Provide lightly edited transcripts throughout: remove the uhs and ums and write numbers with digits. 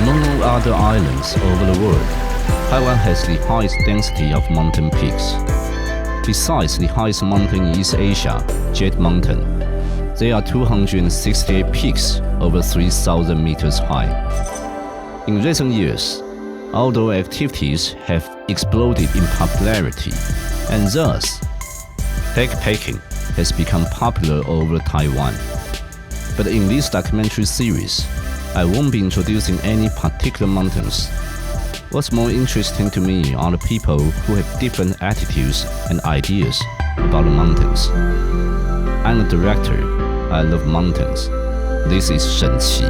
Among all other islands over the world, Taiwan has the highest density of mountain peaks. Besides the highest mountain in East Asia, Jet Mountain, there are 268 peaks over 3,000 meters high. In recent years, outdoor activities have exploded in popularity, and thus, backpacking has become popular over Taiwan. But in this documentary series, I won't be introducing any particular mountains. What's more interesting to me are the people who have different attitudes and ideas about the mountains. I'm a director. I love mountains. This is Shen Qi.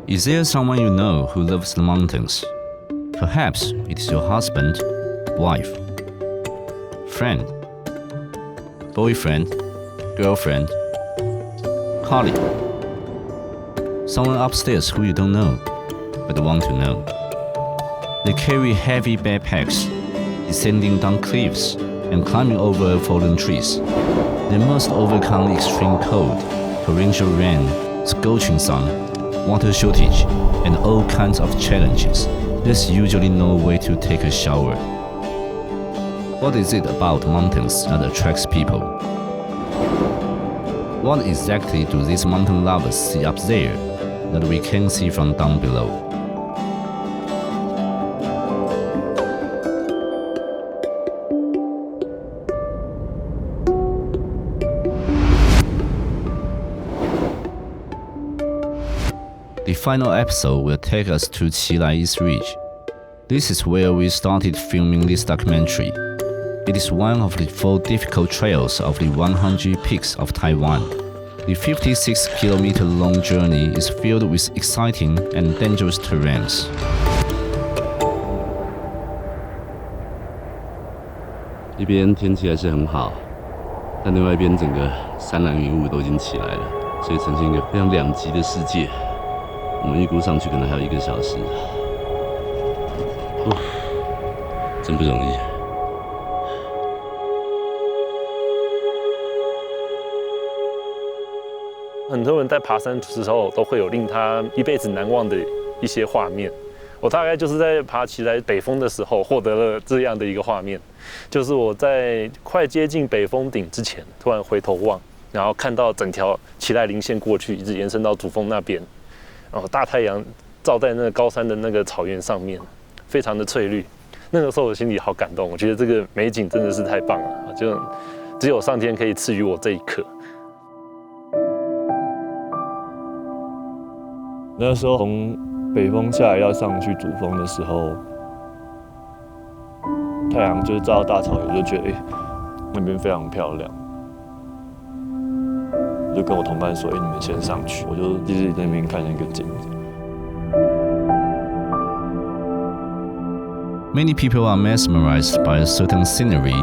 Is there someone you know who loves the mountains? Perhaps it is your husband, wife, friend, boyfriend, girlfriend, colleague, someone upstairs who you don't know, but want to know. They carry heavy backpacks, descending down cliffs and climbing over fallen trees. They must overcome extreme cold, torrential rain, scorching sun, water shortage, and all kinds of challenges. There's usually no way to take a shower. What is it about mountains that attracts people? What exactly do these mountain lovers see up there that we can't see from down below? The final episode will take us to Qilai East Ridge. This is where we started filming this documentary. It is one of the 4 difficult trails of the 100 peaks of Taiwan. The 56-kilometer-long journey is filled with exciting and dangerous terrains. 一边天气还是很好，但另外一边整个山岚云雾都已经起来了，所以呈现一个非常两极的世界。我们预估上去可能还有1个小时，真不容易。很多人在爬山的时候都会有令他一辈子难忘的一些画面。我大概就是在爬起来北峰的时候获得了这样的一个画面，就是我在快接近北峰顶之前，突然回头望，然后看到整条奇莱林线过去，一直延伸到主峰那边。然后大太阳照在那个高山的那个草原上面，非常的翠绿。那个时候我心里好感动，我觉得这个美景真的是太棒了，就只有上天可以赐予我这一刻。那时候从北峰下来要上去主峰的时候，太阳就是照到大草原，就觉得那边非常漂亮。我就跟我同伴说：“你们先上去。”我就一直在那边看那个景。Many people are mesmerized by a certain scenery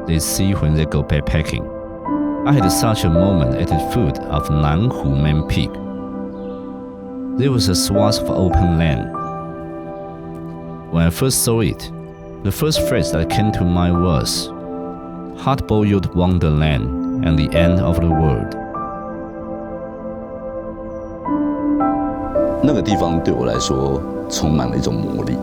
they see when they go backpacking. I had such a moment at the foot of Nanhu Main Peak. There was a swath of open land. When I first saw it, the first phrase that came to mind was, "Hard-boiled wonderland and the end of the world." 那个地方对我来说充满了一种魔力。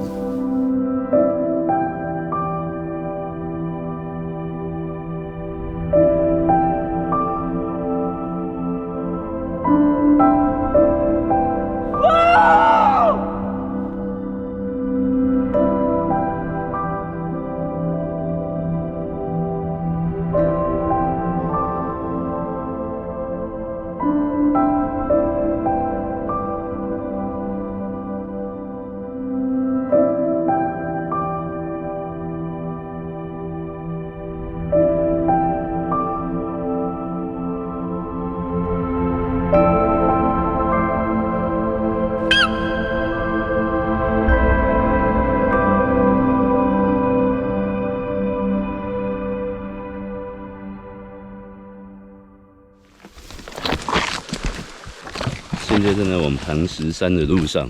现在正在往磐石山的路上，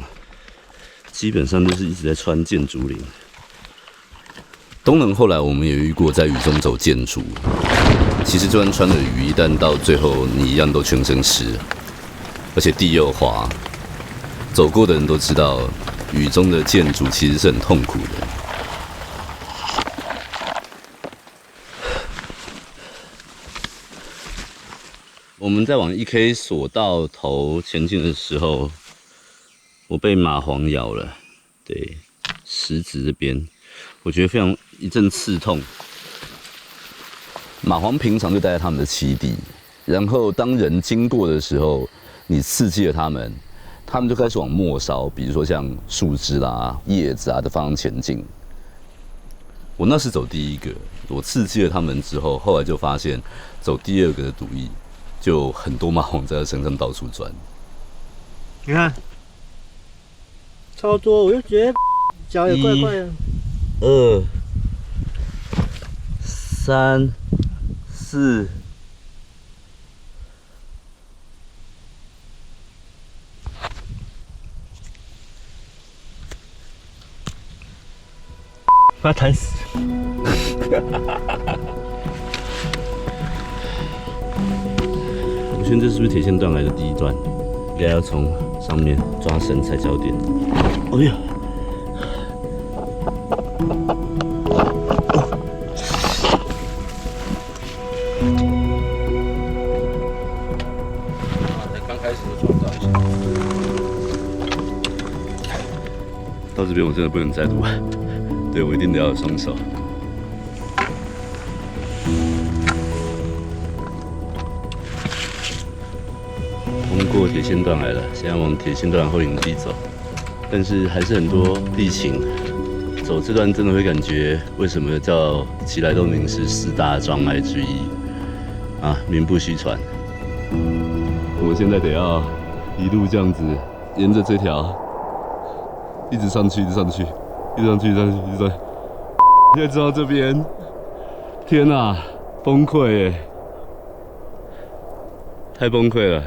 基本上都是一直在穿箭竹林。东能后来我们也遇过在雨中走箭竹，其实就算穿了雨，一旦到最后你一样都全身湿，而且地又滑。走过的人都知道，雨中的箭竹其实是很痛苦的。我们在往1K 索道头前进的时候，我被蚂蟥咬了，对，食指这边，我觉得非常一阵刺痛。蚂蟥平常就待在他们的栖地，然后当人经过的时候，你刺激了他们，他们就开始往末梢，比如说像树枝啦、叶子啊的方向前进。我那是走第一个，我刺激了他们之后，后来就发现走第二个的毒液。就很多蚂蟥在他身上到处钻，你看，超多，我就觉得脚也怪怪的。2、3、4。把它弹死。我觉得这是不是铁线断来的第一段？应该要从上面抓绳踩脚点。哎呀！才刚开始就创造一下。到这边我真的不能再录，对我一定得要有双手。通过铁线断来了，现在往铁线断后营地走，但是还是很多地形。走这段真的会感觉，为什么叫奇莱东岭是4大障碍之一啊？名不虚传。我现在得要一路这样子，沿着这条一直上去，一直上去，一直上去，一直上去，一直上去。现在走到这边，天哪，崩溃耶！太崩溃了。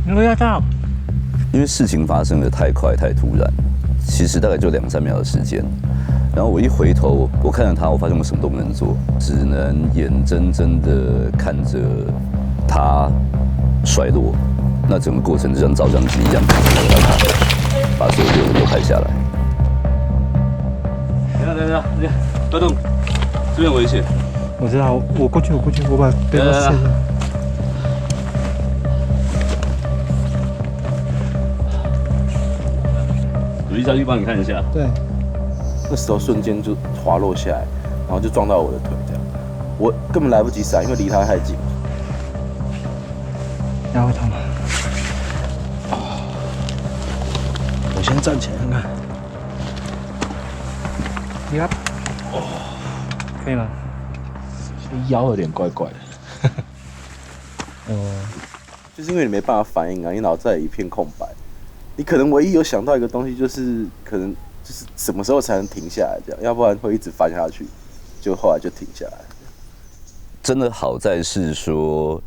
你不要到，因为事情发生的太快太突然，其实大概就2、3秒的时间。然后我一回头，我看着他，我发现我什么都不能做，只能眼睁睁的看着他摔落。那整个过程就像照相机一样，把所有的人都拍下来。等一下，不要动，这边危险。我知道，我过去，我把背包卸下。努力下去帮你看一下。对，那时候瞬间就滑落下来，然后就撞到我的腿，这样，我根本来不及闪，因为离他太近。然后他们，我先站起来看看。呀，可以吗？腰有点怪怪的。就是因为你没办法反应啊，你脑袋一片空白。你可能唯一有想到一个东西，就是可能就是什么时候才能停下来，这样，要不然会一直翻下去。就后来就停下来。真的好在是说，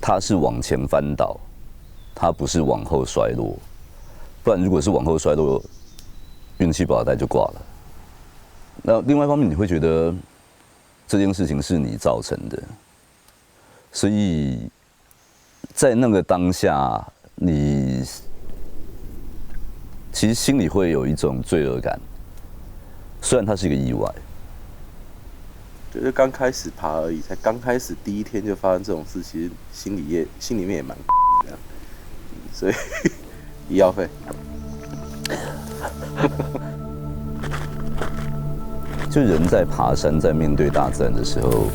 他是往前翻倒，他不是往后摔落。不然如果是往后摔落，运气不好歹就挂了。那另外一方面，你会觉得这件事情是你造成的，所以在那个当下，你其实心里会有一种罪恶感。虽然它是一个意外，就是刚开始爬而已，才刚开始第一天就发生这种事，其实心里面也蛮这样，所以医药费。就人在爬山，在面对大自然的时候，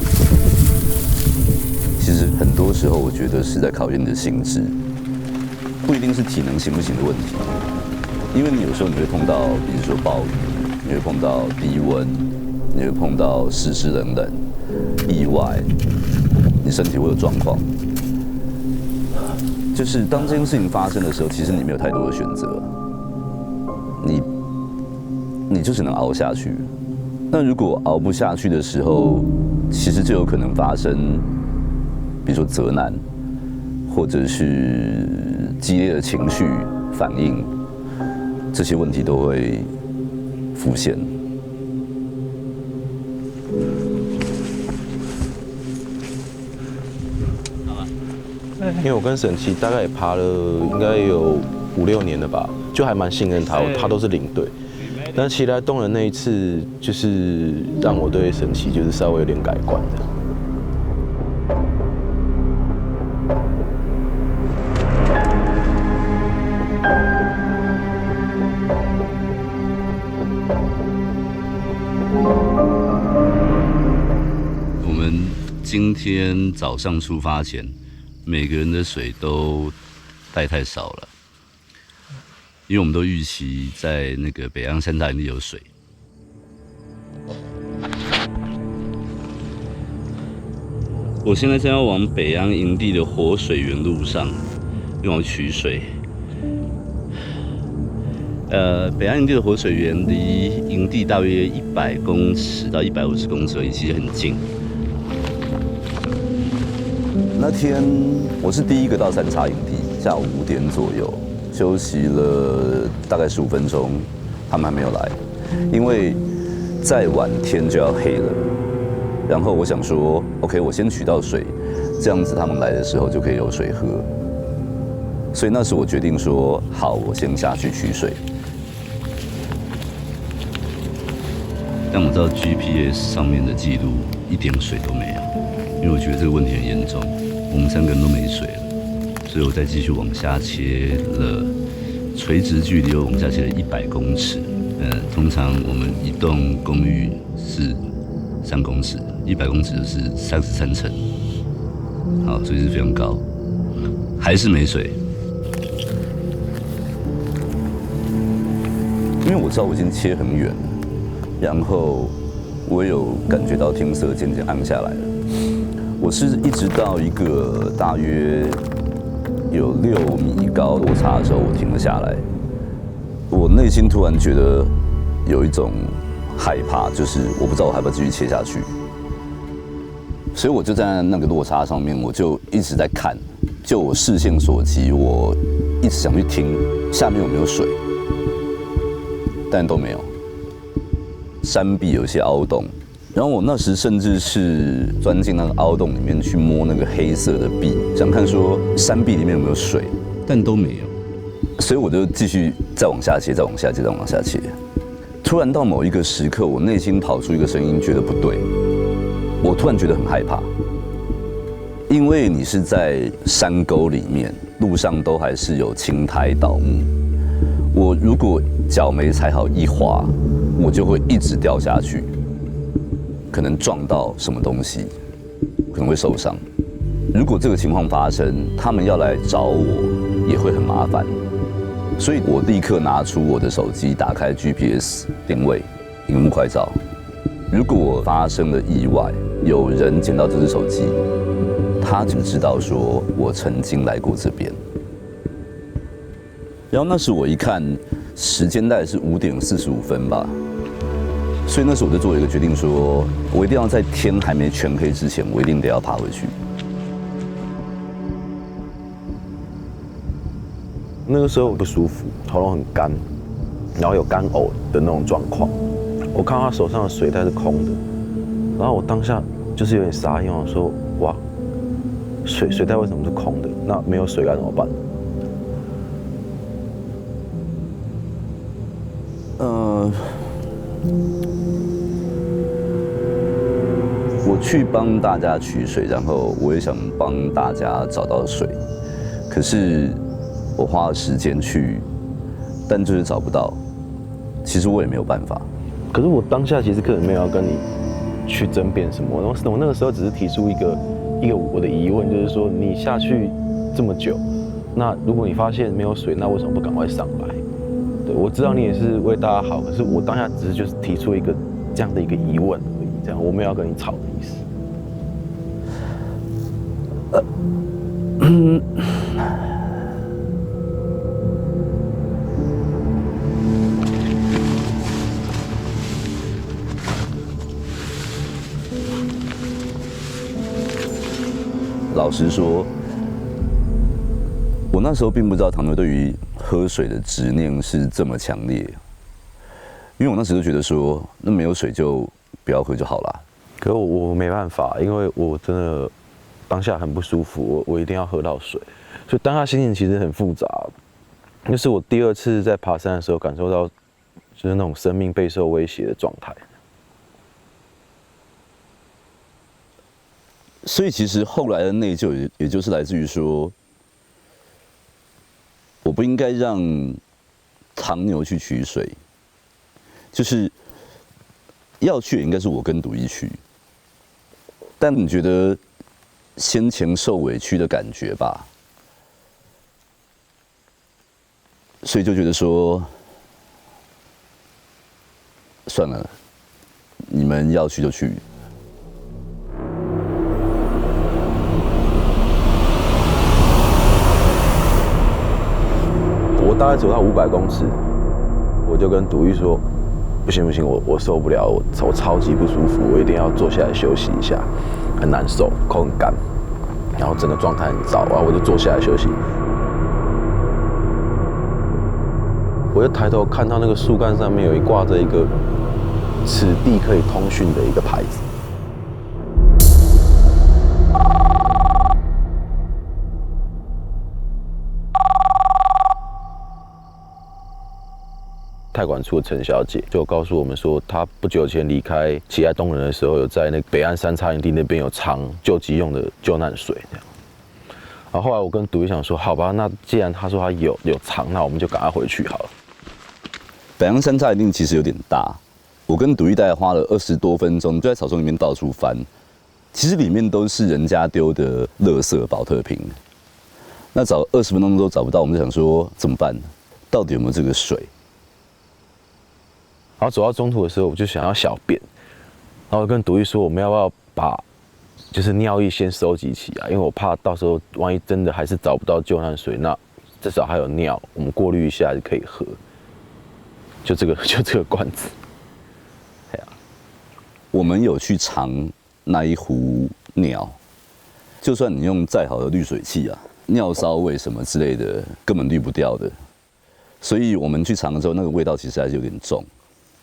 其实很多时候我觉得是在考验你的心智，不一定是体能行不行的问题。因为你有时候你会碰到，比如说暴雨，你会碰到低温，你会碰到湿湿冷冷、意外，你身体会有状况。就是当这件事情发生的时候，其实你没有太多的选择，你就只能熬下去。那如果熬不下去的时候，其实就有可能发生，比如说责难，或者是激烈的情绪反应，这些问题都会浮现。因为我跟沈琦大概也爬了应该有5、6年了吧，就还蛮信任他，他都是领队。但奇来洞人那一次，就是让我对沈琦就是稍微有点改观的。我们今天早上出发前，每个人的水都带太少了，因为我们都预期在那个北洋山大营地有水。我现在正要往北洋营地的活水源路上，用来取水。北洋营地的活水源离营地大约100公尺到150公尺而已，其实很近。那天我是第一个到三叉营地，下午5点左右，休息了大概15分钟，他们还没有来，因为再晚天就要黑了。然后我想说 ，OK， 我先取到水，这样子他们来的时候就可以有水喝。所以那时我决定说，好，我先下去取水。但我知道 GPS 上面的记录一点水都没有，因为我觉得这个问题很严重，我们3个人都没水了，所以我再继续往下切了，垂直距离又往下切了100公尺。通常我们一栋公寓是3公尺，100公尺就是33层，好，所以是非常高，还是没水。因为我知道我已经切很远了，然后我有感觉到天色渐渐暗下来了。我是一直到一个大约有6米高落差的时候，我停了下来。我内心突然觉得有一种害怕，就是我不知道我还要不要继续切下去。所以我就站在那个落差上面，我就一直在看，就我视线所及，我一直想去听下面有没有水。但都没有，山壁有一些凹洞，然后我那时甚至是钻进那个凹洞里面去摸那个黑色的壁，想看说山壁里面有没有水，但都没有，所以我就继续再往下切，再往下切，再往下切。突然到某一个时刻，我内心跑出一个声音，觉得不对，我突然觉得很害怕，因为你是在山沟里面，路上都还是有青苔倒木。我如果脚没踩好一滑，我就会一直掉下去，可能撞到什么东西，可能会受伤。如果这个情况发生，他们要来找我也会很麻烦，所以我立刻拿出我的手机，打开 GPS 定位，荧幕快照。如果发生了意外，有人捡到这只手机，他就知道说我曾经来过这边。然后那时我一看，时间大概是5点45分吧，所以那时我就做了一个决定说，我一定要在天还没全黑之前，我一定得要爬回去。那个时候我不舒服，喉咙很干，然后有干呕的那种状况。我看到他手上的水袋是空的，然后我当下就是有点傻眼，我说哇，水袋为什么是空的？那没有水该怎么办？我去帮大家取水，然后我也想帮大家找到水，可是我花了时间去，但就是找不到。其实我也没有办法。可是我当下其实根本没有要跟你去争辩什么，我那个时候只是提出一个一个我的疑问，就是说你下去这么久，那如果你发现没有水，那为什么不赶快上来？对，我知道你也是为大家好，可是我当下只是就是提出一个这样的一个疑问而已，这样我没有要跟你吵的意思。老实说，我那时候并不知道唐牛对于喝水的执念是这么强烈，因为我那时就觉得说，那没有水就不要喝就好啦。可是我没办法，因为我真的当下很不舒服，我一定要喝到水，所以当下心情其实很复杂。就是我第2次在爬山的时候，感受到就是那种生命备受威胁的状态。所以其实后来的内疚，也就是来自于说，我不应该让唐牛去取水，就是要去也应该是我跟独一去。但你觉得先前受委屈的感觉吧，所以就觉得说，算了，你们要去就去。我大概走到500公尺，我就跟独一说：“不行不行，我受不了，我超级不舒服，我一定要坐下来休息一下，很难受，口很干，然后整个状态很糟啊，我就坐下来休息。”我就抬头看到那个树干上面挂着一个“此地可以通讯”的一个牌子。太管处的陈小姐就告诉我们说，她不久前离开喜爱东人的时候，有在那北岸山茶营地那边有藏救急用的救难水这样。然后后来我跟独一想说，好吧，那既然他说他有藏，那我们就赶快回去好了。北岸山茶营地其实有点大，我跟独一大概花了20多分钟，就在草丛里面到处翻，其实里面都是人家丢的垃圾保特瓶。那找20分钟都找不到，我们就想说怎么办？到底有没有这个水？然后走到中途的时候，我就想要小便，然后跟独一说，我们要不要把就是尿液先收集起来，因为我怕到时候万一真的还是找不到救难水，那至少还有尿，我们过滤一下就可以喝。就这个罐子。我们有去尝那一壶尿，就算你用再好的滤水器啊，尿骚味什么之类的，根本滤不掉的。所以我们去尝了之后，那个味道其实还是有点重。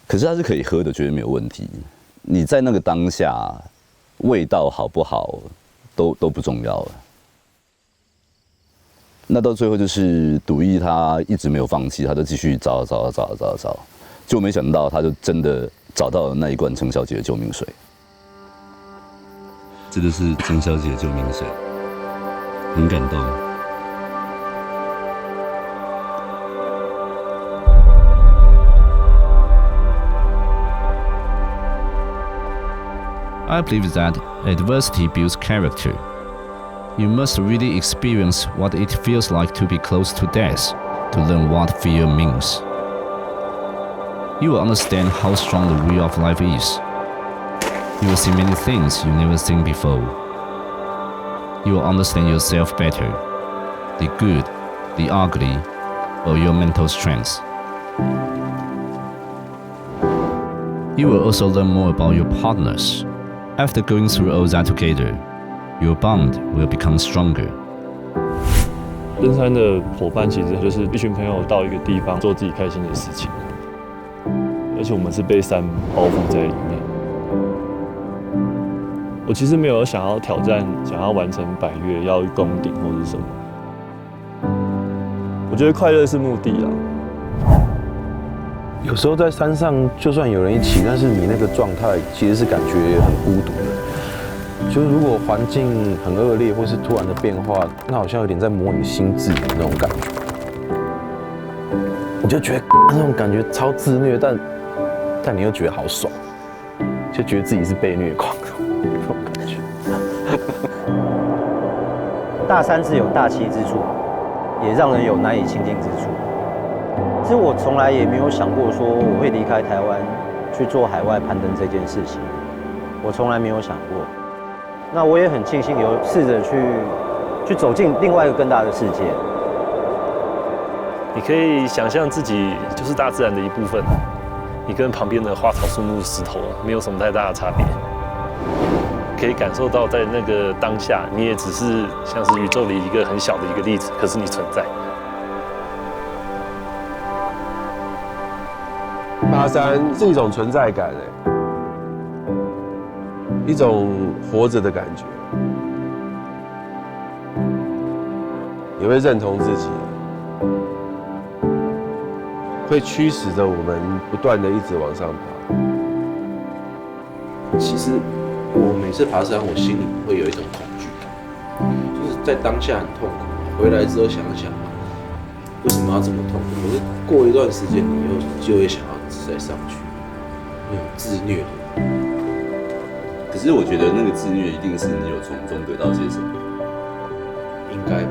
可是它是可以喝的，绝对没有问题。你在那个当下，味道好不好都不重要了。那到最后就是独一他一直没有放弃，他就继续找，就没想到他就真的找到了那一罐陈小姐的救命水。这就是陈小姐的救命水，很感动。I believe that adversity builds character. You must really experience what it feels like to be close to death to learn what fear means. You will understand how strong the will of life is. You will see many things you never seen before. You will understand yourself better, the good, the ugly, or your mental strengths. You will also learn more about your partners. After going through all that together, your bond will become stronger. 登山的伙伴其实就是一群朋友到一个地方做自己开心的事情，而且我们是被山包覆在里面。我其实没有想要挑战，想要完成100岳，要攻顶或是什么。我觉得快乐是目的啦。有时候在山上，就算有人一起，但是你那个状态其实是感觉很孤独的。就是如果环境很恶劣，或是突然的变化，那好像有点在模拟心智的那种感觉。你就觉得那种感觉超自虐，但你又觉得好爽，就觉得自己是被虐狂那种感觉。大山自有大栖之处，也让人有难以亲近之处。其实我从来也没有想过说我会离开台湾去做海外攀登这件事情，我从来没有想过。那我也很庆幸有试着去走进另外一个更大的世界。你可以想象自己就是大自然的一部分，你跟旁边的花草树木、石头没有什么太大的差别。可以感受到在那个当下，你也只是像是宇宙里一个很小的一个粒子，可是你存在。爬山是一种存在感，一种活着的感觉，也会认同自己，会驱使着我们不断的一直往上爬。其实我每次爬山，我心里会有一种恐惧感，就是在当下很痛苦，回来之后想一想，为什么要这么痛苦？可是过一段时间，你就会想要再上去，那种自虐的。可是我觉得那个自虐一定是你有从中得到些什么，应该吧？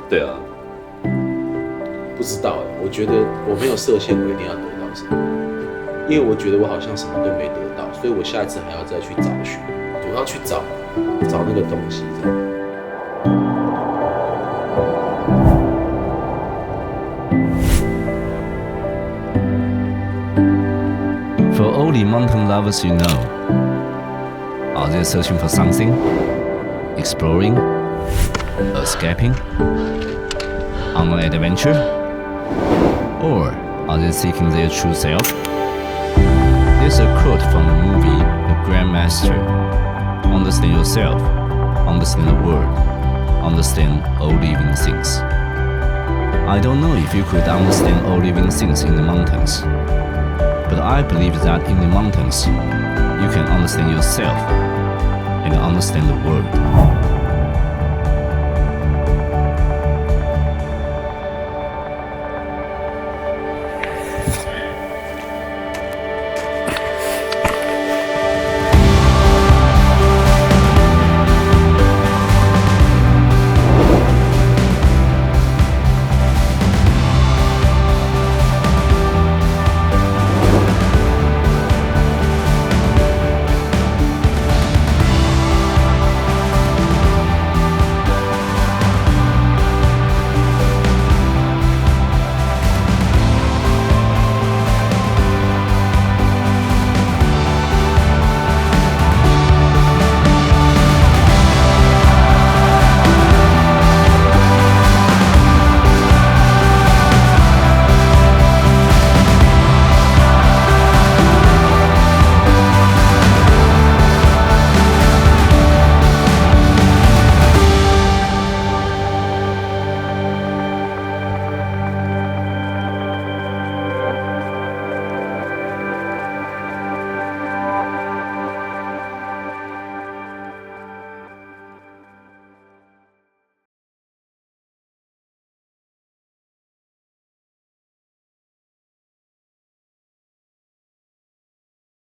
对啊，不知道我觉得我没有设限，我一定要得到什么，因为我觉得我好像什么都没得到，所以我下一次还要再去找寻，我要去找那个东西这样。For all the mountain lovers you know, are they searching for something? Exploring? Escaping? On an adventure? Or are they seeking their true self? There's a quote from the movie The Grandmaster. Understand yourself, understand the world, understand all living things. I don't know if you could understand all living things in the mountains, but I believe that in the mountains, you can understand yourself and understand the world.